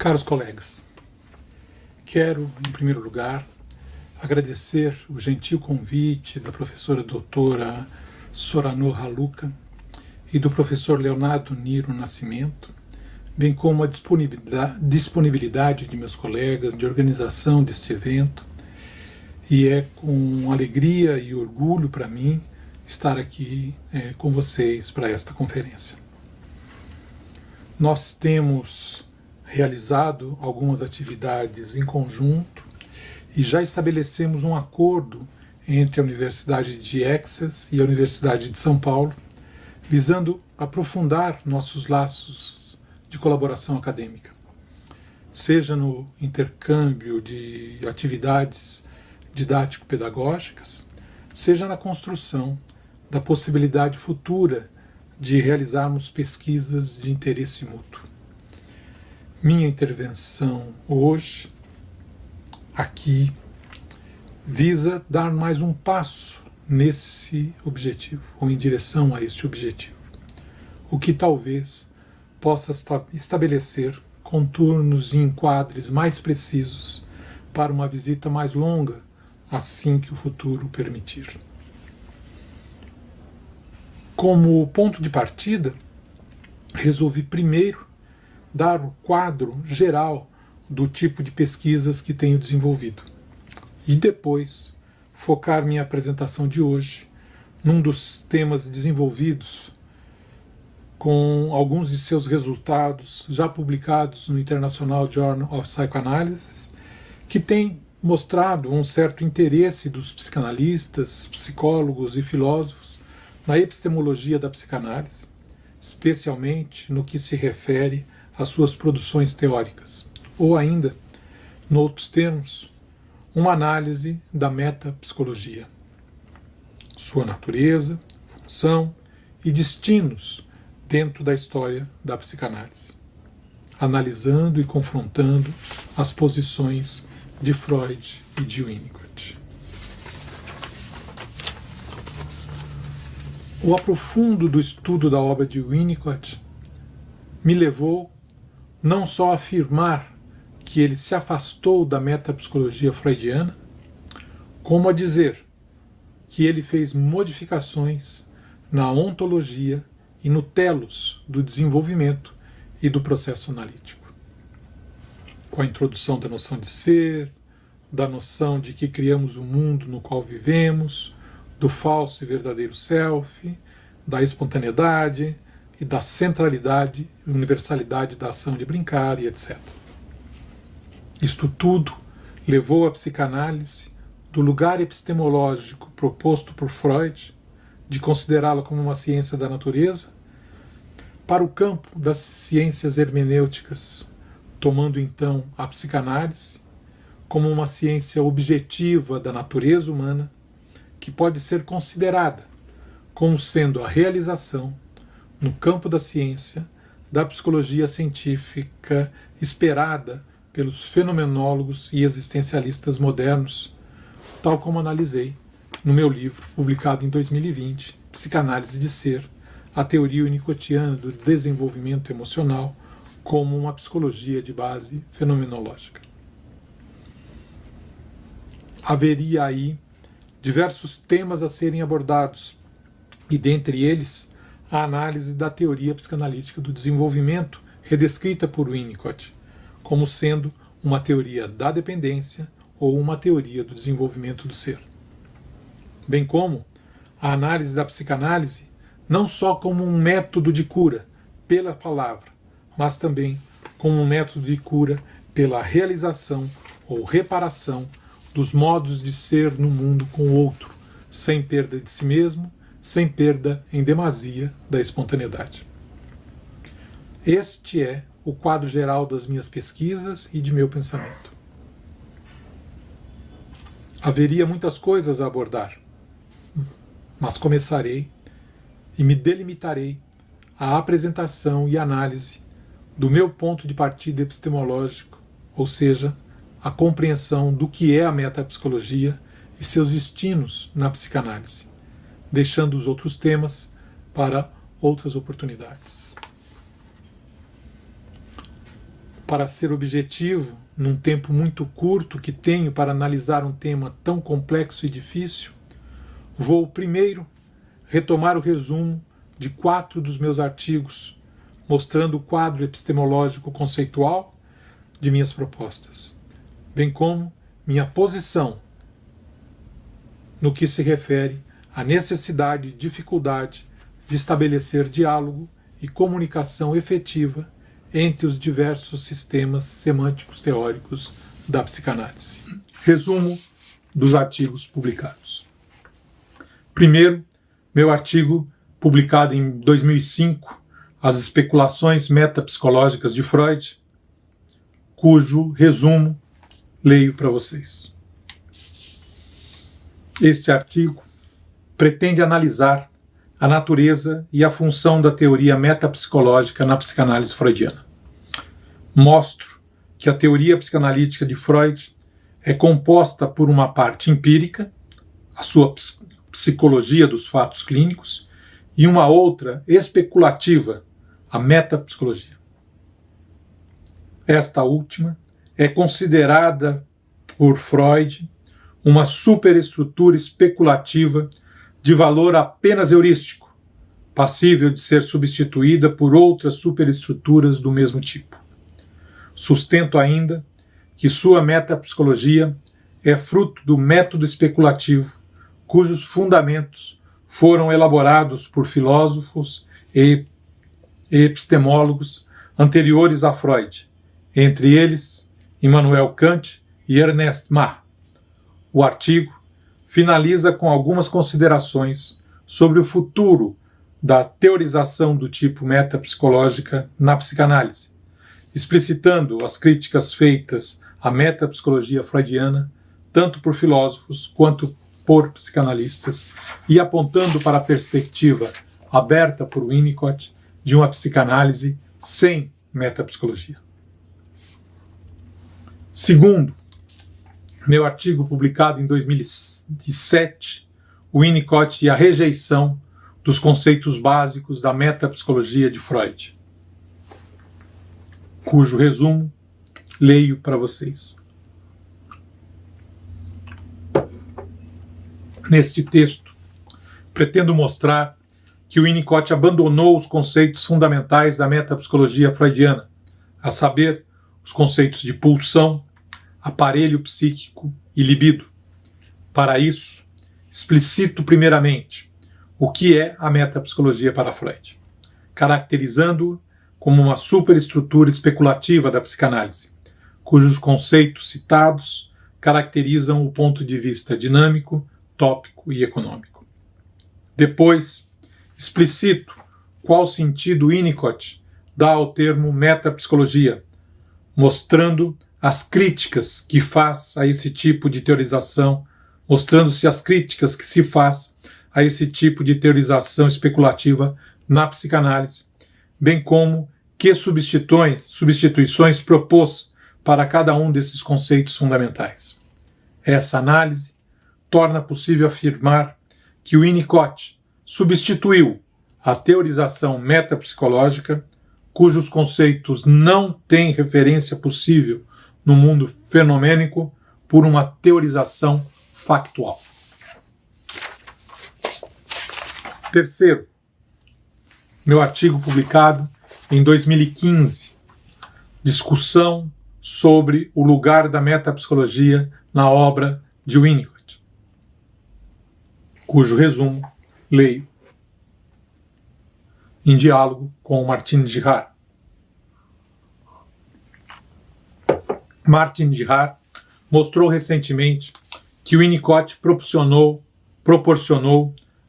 Caros colegas, quero, em primeiro lugar, agradecer o gentil convite da professora doutora Sorano Raluca e do professor Leonardo Niro Nascimento, bem como a disponibilidade de meus colegas de organização deste evento, e é com alegria e orgulho para mim estar aqui com vocês para esta conferência. Nós temos realizado algumas atividades em conjunto e já estabelecemos um acordo entre a Universidade de Texas e a Universidade de São Paulo, visando aprofundar nossos laços de colaboração acadêmica, seja no intercâmbio de atividades didático-pedagógicas, seja na construção da possibilidade futura de realizarmos pesquisas de interesse mútuo. Minha intervenção hoje, aqui, visa dar mais um passo nesse objetivo, ou em direção a este objetivo, o que talvez possa estabelecer contornos e enquadres mais precisos para uma visita mais longa, assim que o futuro permitir. Como ponto de partida, resolvi primeiro dar o quadro geral do tipo de pesquisas que tenho desenvolvido e depois focar minha apresentação de hoje num dos temas desenvolvidos com alguns de seus resultados já publicados no International Journal of Psychoanalysis, que tem mostrado um certo interesse dos psicanalistas, psicólogos e filósofos na epistemologia da psicanálise, especialmente no que se refere às suas produções teóricas, ou ainda, em outros termos, uma análise da metapsicologia, sua natureza, função e destinos dentro da história da psicanálise, analisando e confrontando as posições de Freud e de Winnicott. O aprofundo do estudo da obra de Winnicott me levou não só a afirmar que ele se afastou da metapsicologia freudiana, como a dizer que ele fez modificações na ontologia e no telos do desenvolvimento e do processo analítico. Com a introdução da noção de ser, da noção de que criamos o mundo no qual vivemos, do falso e verdadeiro self, da espontaneidade e da centralidade e universalidade da ação de brincar e etc. Isto tudo levou a psicanálise do lugar epistemológico proposto por Freud, de considerá-la como uma ciência da natureza, para o campo das ciências hermenêuticas, tomando então a psicanálise como uma ciência objetiva da natureza humana, que pode ser considerada como sendo a realização, no campo da ciência, da psicologia científica esperada pelos fenomenólogos e existencialistas modernos, tal como analisei no meu livro, publicado em 2020, Psicanálise de Ser, a teoria winnicottiana do desenvolvimento emocional como uma psicologia de base fenomenológica. Haveria aí diversos temas a serem abordados, e dentre eles a análise da teoria psicanalítica do desenvolvimento redescrita por Winnicott, como sendo uma teoria da dependência ou uma teoria do desenvolvimento do ser. Bem como a análise da psicanálise não só como um método de cura pela palavra, mas também como um método de cura pela realização ou reparação dos modos de ser no mundo com o outro, sem perda de si mesmo, sem perda em demasia da espontaneidade. Este é o quadro geral das minhas pesquisas e de meu pensamento. Haveria muitas coisas a abordar, mas começarei e me delimitarei à apresentação e análise do meu ponto de partida epistemológico, ou seja, a compreensão do que é a metapsicologia e seus destinos na psicanálise, deixando os outros temas para outras oportunidades. Para ser objetivo, num tempo muito curto que tenho para analisar um tema tão complexo e difícil, vou primeiro retomar o resumo de 4 dos meus artigos, mostrando o quadro epistemológico conceitual de minhas propostas, bem como minha posição no que se refere à necessidade e dificuldade de estabelecer diálogo e comunicação efetiva entre os diversos sistemas semânticos teóricos da psicanálise. Resumo dos artigos publicados. Primeiro, meu artigo publicado em 2005, As Especulações Metapsicológicas de Freud, cujo resumo leio para vocês. Este artigo pretende analisar a natureza e a função da teoria metapsicológica na psicanálise freudiana. Mostro que a teoria psicanalítica de Freud é composta por uma parte empírica, a sua psicologia dos fatos clínicos, e uma outra especulativa, a metapsicologia. Esta última é considerada por Freud uma superestrutura especulativa de valor apenas heurístico, passível de ser substituída por outras superestruturas do mesmo tipo. Sustento ainda que sua metapsicologia é fruto do método especulativo, cujos fundamentos foram elaborados por filósofos e epistemólogos anteriores a Freud, entre eles Immanuel Kant e Ernest Mach. O artigo finaliza com algumas considerações sobre o futuro da teorização do tipo metapsicológica na psicanálise, explicitando as críticas feitas à metapsicologia freudiana, tanto por filósofos quanto por psicanalistas, e apontando para a perspectiva aberta por Winnicott de uma psicanálise sem metapsicologia. Segundo, meu artigo publicado em 2007, Winnicott e a rejeição dos conceitos básicos da metapsicologia de Freud, cujo resumo leio para vocês. Neste texto, pretendo mostrar que Winnicott abandonou os conceitos fundamentais da metapsicologia freudiana, a saber, os conceitos de pulsão, aparelho psíquico e libido. Para isso, explicito primeiramente o que é a metapsicologia para Freud, caracterizando-o como uma superestrutura especulativa da psicanálise, cujos conceitos citados caracterizam o ponto de vista dinâmico, tópico e econômico. Depois, explicito qual sentido Winnicott dá ao termo metapsicologia, mostrando as críticas que faz a esse tipo de teorização, mostrando-se as críticas que se faz a esse tipo de teorização especulativa na psicanálise, bem como que substituições propôs para cada um desses conceitos fundamentais. Essa análise torna possível afirmar que Winnicott substituiu a teorização metapsicológica, cujos conceitos não têm referência possível no mundo fenomênico, por uma teorização factual. Terceiro, meu artigo publicado em 2015, discussão sobre o lugar da metapsicologia na obra de Winnicott, cujo resumo leio em diálogo com Martin Girard. Martin Girard mostrou recentemente que Winnicott proporcionou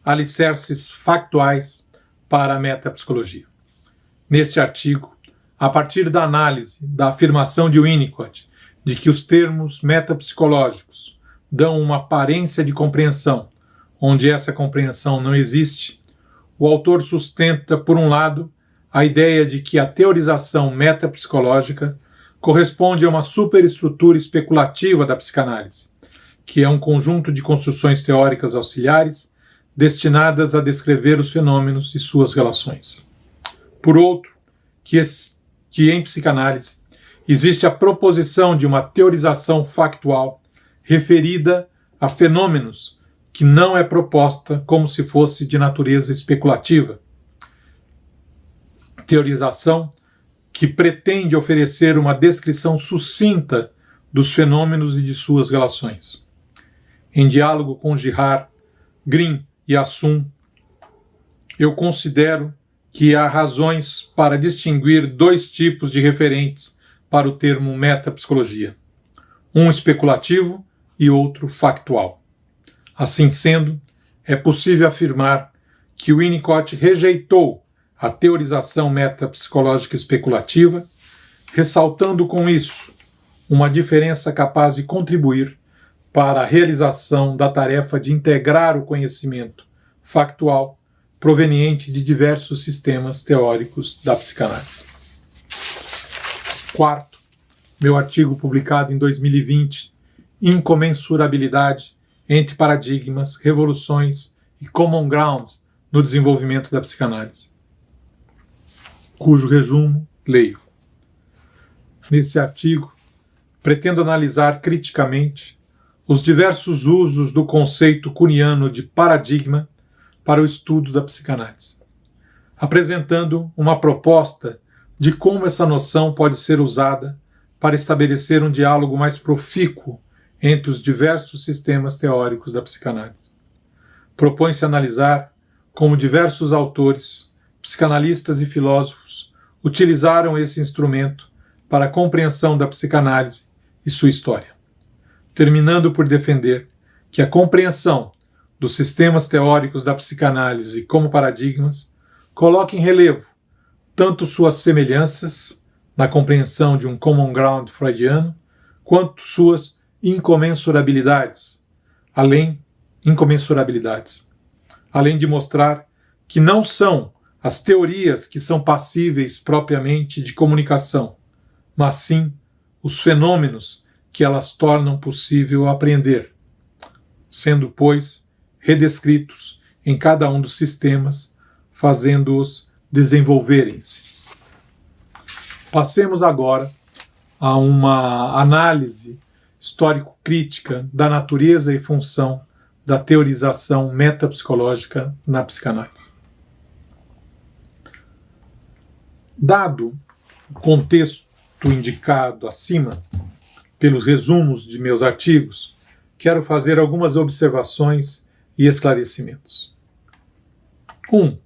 alicerces factuais para a metapsicologia. Neste artigo, a partir da análise da afirmação de Winnicott de que os termos metapsicológicos dão uma aparência de compreensão, onde essa compreensão não existe, o autor sustenta, por um lado, a ideia de que a teorização metapsicológica corresponde a uma superestrutura especulativa da psicanálise, que é um conjunto de construções teóricas auxiliares destinadas a descrever os fenômenos e suas relações. Por outro, que em psicanálise existe a proposição de uma teorização factual referida a fenômenos que não é proposta como se fosse de natureza especulativa. Teorização que pretende oferecer uma descrição sucinta dos fenômenos e de suas relações. Em diálogo com Girard, Green e Assun, eu considero que há razões para distinguir dois tipos de referentes para o termo metapsicologia, um especulativo e outro factual. Assim sendo, é possível afirmar que Winnicott rejeitou a teorização metapsicológica especulativa, ressaltando com isso uma diferença capaz de contribuir para a realização da tarefa de integrar o conhecimento factual proveniente de diversos sistemas teóricos da psicanálise. Quarto, meu artigo publicado em 2020, Incomensurabilidade entre paradigmas, revoluções e common ground no desenvolvimento da psicanálise, cujo resumo leio. Neste artigo, pretendo analisar criticamente os diversos usos do conceito kuhniano de paradigma para o estudo da psicanálise, apresentando uma proposta de como essa noção pode ser usada para estabelecer um diálogo mais profícuo entre os diversos sistemas teóricos da psicanálise. Propõe-se analisar como diversos autores, psicanalistas e filósofos utilizaram esse instrumento para a compreensão da psicanálise e sua história, terminando por defender que a compreensão dos sistemas teóricos da psicanálise como paradigmas coloca em relevo tanto suas semelhanças na compreensão de um common ground freudiano, quanto suas incomensurabilidades, além de mostrar que não são as teorias que são passíveis propriamente de comunicação, mas sim os fenômenos que elas tornam possível apreender, sendo, pois, redescritos em cada um dos sistemas, fazendo-os desenvolverem-se. Passemos agora a uma análise histórico-crítica da natureza e função da teorização metapsicológica na psicanálise. Dado o contexto indicado acima, pelos resumos de meus artigos, quero fazer algumas observações e esclarecimentos. 1.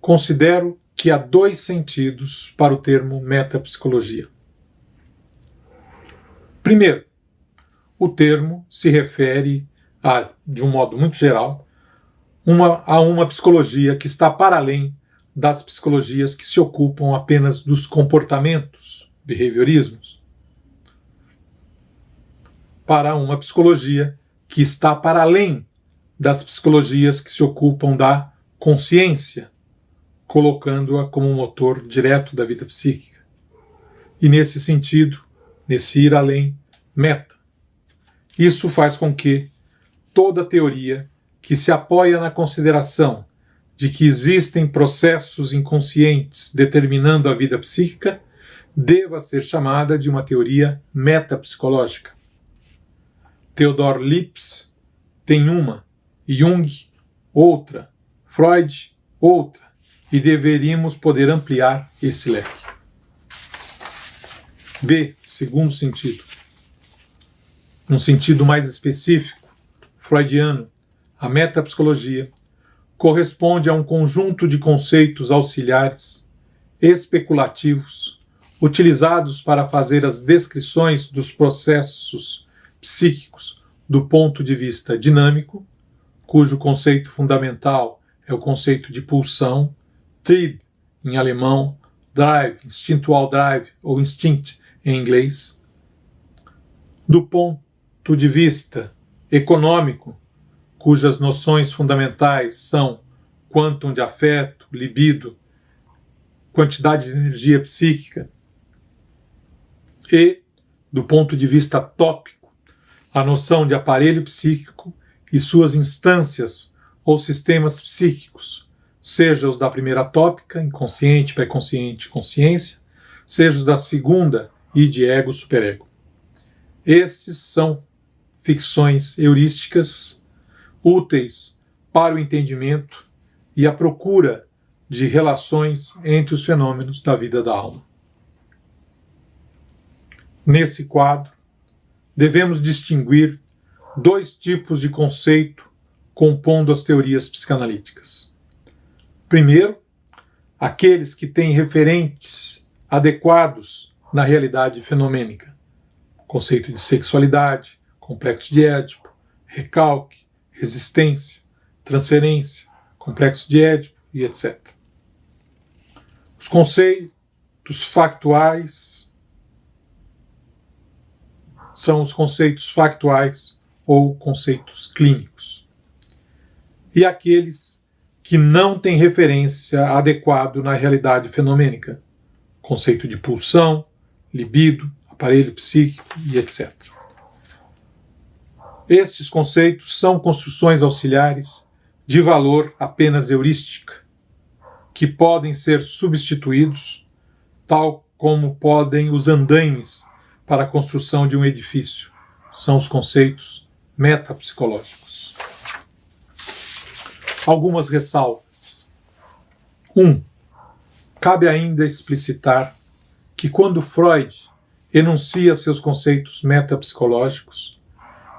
Considero que há dois sentidos para o termo metapsicologia. Primeiro, o termo se refere a, de um modo muito geral, a uma psicologia que está para além das psicologias que se ocupam apenas dos comportamentos, behaviorismos, para uma psicologia que está para além das psicologias que se ocupam da consciência, colocando-a como um motor direto da vida psíquica. E nesse sentido, nesse ir além, meta. Isso faz com que toda teoria que se apoia na consideração de que existem processos inconscientes determinando a vida psíquica deva ser chamada de uma teoria metapsicológica. Theodor Lipps tem uma, Jung outra, Freud outra, e deveríamos poder ampliar esse leque. B. Segundo sentido. Num sentido mais específico, freudiano, a metapsicologia corresponde a um conjunto de conceitos auxiliares, especulativos, utilizados para fazer as descrições dos processos psíquicos do ponto de vista dinâmico, cujo conceito fundamental é o conceito de pulsão, Trieb, em alemão, drive, instintual drive, ou instinct, em inglês. Do ponto de vista econômico, cujas noções fundamentais são quantum de afeto, libido, quantidade de energia psíquica, e, do ponto de vista tópico, a noção de aparelho psíquico e suas instâncias ou sistemas psíquicos, seja os da primeira tópica, inconsciente, pré-consciente, consciência, seja os da segunda, e de ego-superego. Estes são ficções heurísticas úteis para o entendimento e a procura de relações entre os fenômenos da vida da alma. Nesse quadro, devemos distinguir dois tipos de conceito compondo as teorias psicanalíticas. Primeiro, aqueles que têm referentes adequados na realidade fenomênica, conceito de sexualidade, complexo de Édipo, recalque, resistência, transferência, complexo de Édipo e etc. Os conceitos factuais são os conceitos factuais ou conceitos clínicos. E aqueles que não têm referência adequada na realidade fenomênica, conceito de pulsão, libido, aparelho psíquico e etc. Estes conceitos são construções auxiliares de valor apenas heurística, que podem ser substituídos, tal como podem os andaimes para a construção de um edifício. São os conceitos metapsicológicos. Algumas ressalvas. 1. Cabe ainda explicitar que quando Freud enuncia seus conceitos metapsicológicos,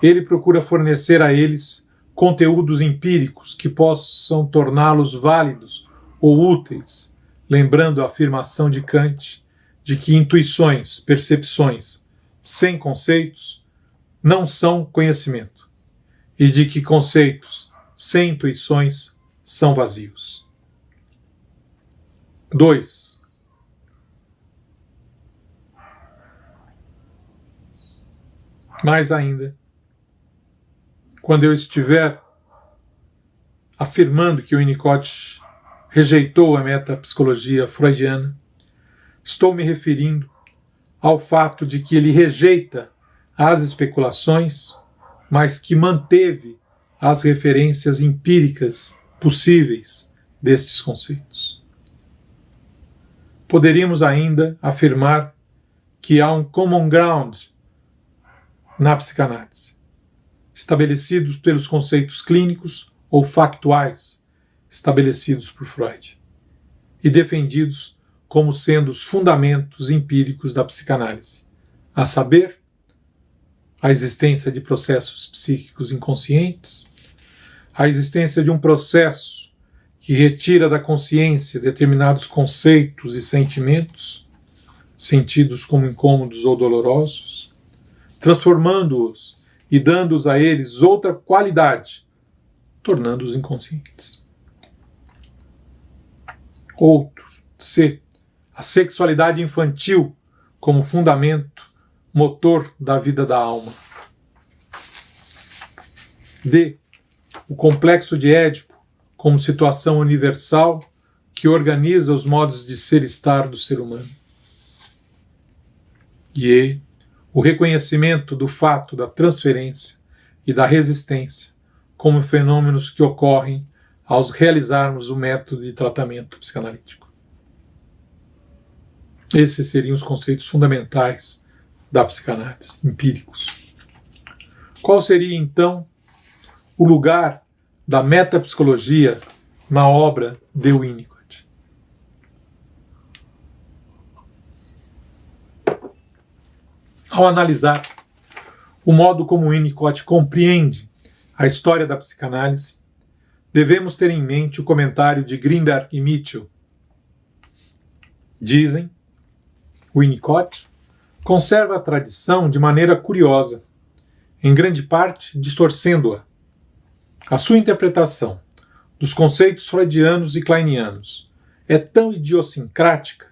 ele procura fornecer a eles conteúdos empíricos que possam torná-los válidos ou úteis, lembrando a afirmação de Kant de que intuições, percepções, sem conceitos, não são conhecimento, e de que conceitos sem intuições são vazios. 2. Mais ainda, quando eu estiver afirmando que o Winnicott rejeitou a metapsicologia freudiana, estou me referindo ao fato de que ele rejeita as especulações, mas que manteve as referências empíricas possíveis destes conceitos. Poderíamos ainda afirmar que há um common ground na psicanálise, estabelecidos pelos conceitos clínicos ou factuais estabelecidos por Freud e defendidos como sendo os fundamentos empíricos da psicanálise, a saber, a existência de processos psíquicos inconscientes, a existência de um processo que retira da consciência determinados conceitos e sentimentos, sentidos como incômodos ou dolorosos, transformando-os e dando-os a eles outra qualidade, tornando-os inconscientes. Outro, C. A sexualidade infantil como fundamento, motor da vida da alma. D. O complexo de Édipo como situação universal que organiza os modos de ser e estar do ser humano. E E. O reconhecimento do fato da transferência e da resistência como fenômenos que ocorrem ao realizarmos o método de tratamento psicanalítico. Esses seriam os conceitos fundamentais da psicanálise, empíricos. Qual seria, então, o lugar da metapsicologia na obra de Winnicott? Ao analisar o modo como Winnicott compreende a história da psicanálise, devemos ter em mente o comentário de Grinberg e Mitchell. Dizem, Winnicott conserva a tradição de maneira curiosa, em grande parte distorcendo-a. A sua interpretação dos conceitos freudianos e kleinianos é tão idiosincrática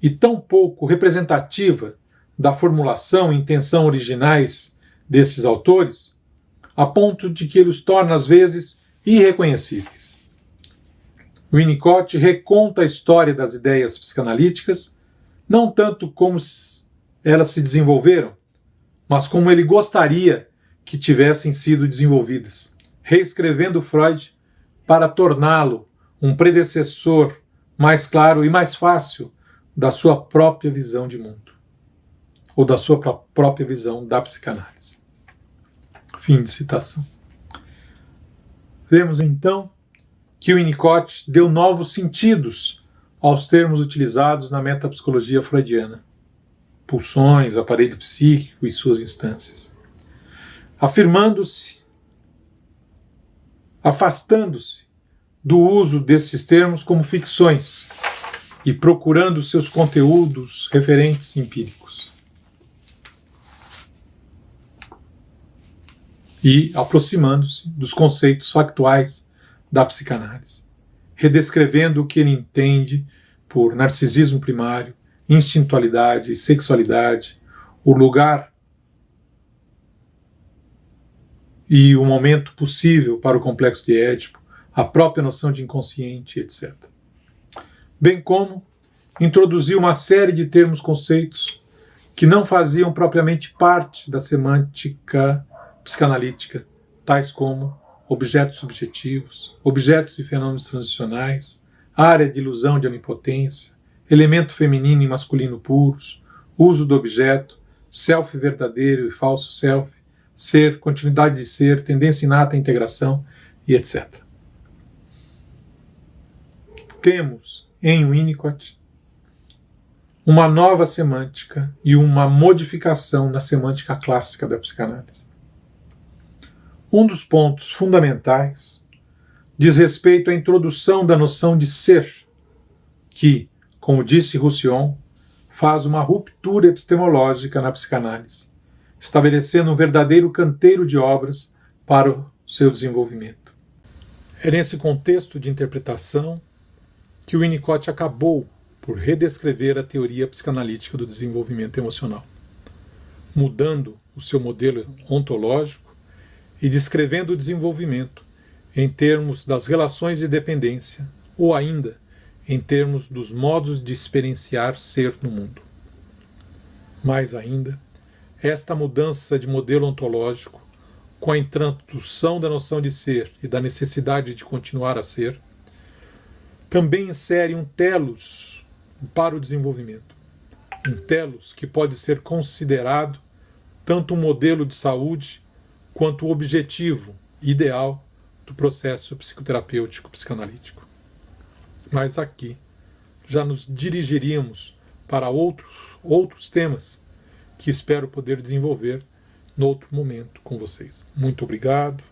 e tão pouco representativa da formulação e intenção originais destes autores, a ponto de que ele os torna, às vezes, irreconhecíveis. Winnicott reconta a história das ideias psicanalíticas, não tanto como elas se desenvolveram, mas como ele gostaria que tivessem sido desenvolvidas, reescrevendo Freud para torná-lo um predecessor mais claro e mais fácil da sua própria visão de mundo, ou da sua própria visão da psicanálise. Fim de citação. Vemos então que o Winnicott deu novos sentidos aos termos utilizados na metapsicologia freudiana: pulsões, aparelho psíquico e suas instâncias, afastando-se do uso desses termos como ficções e procurando seus conteúdos referentes empíricos. E aproximando-se dos conceitos factuais da psicanálise, redescrevendo o que ele entende por narcisismo primário, instintualidade e sexualidade, o lugar e o momento possível para o complexo de Édipo, a própria noção de inconsciente, etc. Bem como introduziu uma série de termos-conceitos que não faziam propriamente parte da semântica psicanalítica, tais como objetos subjetivos, objetos e fenômenos transicionais, área de ilusão de onipotência, elemento feminino e masculino puros, uso do objeto, self verdadeiro e falso self, ser, continuidade de ser, tendência inata à integração e etc. Temos em Winnicott uma nova semântica e uma modificação na semântica clássica da psicanálise. Um dos pontos fundamentais diz respeito à introdução da noção de ser, que, como disse Roussillon, faz uma ruptura epistemológica na psicanálise, estabelecendo um verdadeiro canteiro de obras para o seu desenvolvimento. É nesse contexto de interpretação que o Winnicott acabou por redescrever a teoria psicanalítica do desenvolvimento emocional, mudando o seu modelo ontológico e descrevendo o desenvolvimento em termos das relações de dependência, ou ainda em termos dos modos de experienciar ser no mundo. Mais ainda, esta mudança de modelo ontológico, com a introdução da noção de ser e da necessidade de continuar a ser, também insere um telos para o desenvolvimento. Um telos que pode ser considerado tanto um modelo de saúde quanto o objetivo ideal do processo psicoterapêutico psicanalítico. Mas aqui já nos dirigiríamos para outros temas que espero poder desenvolver em outro momento com vocês. Muito obrigado.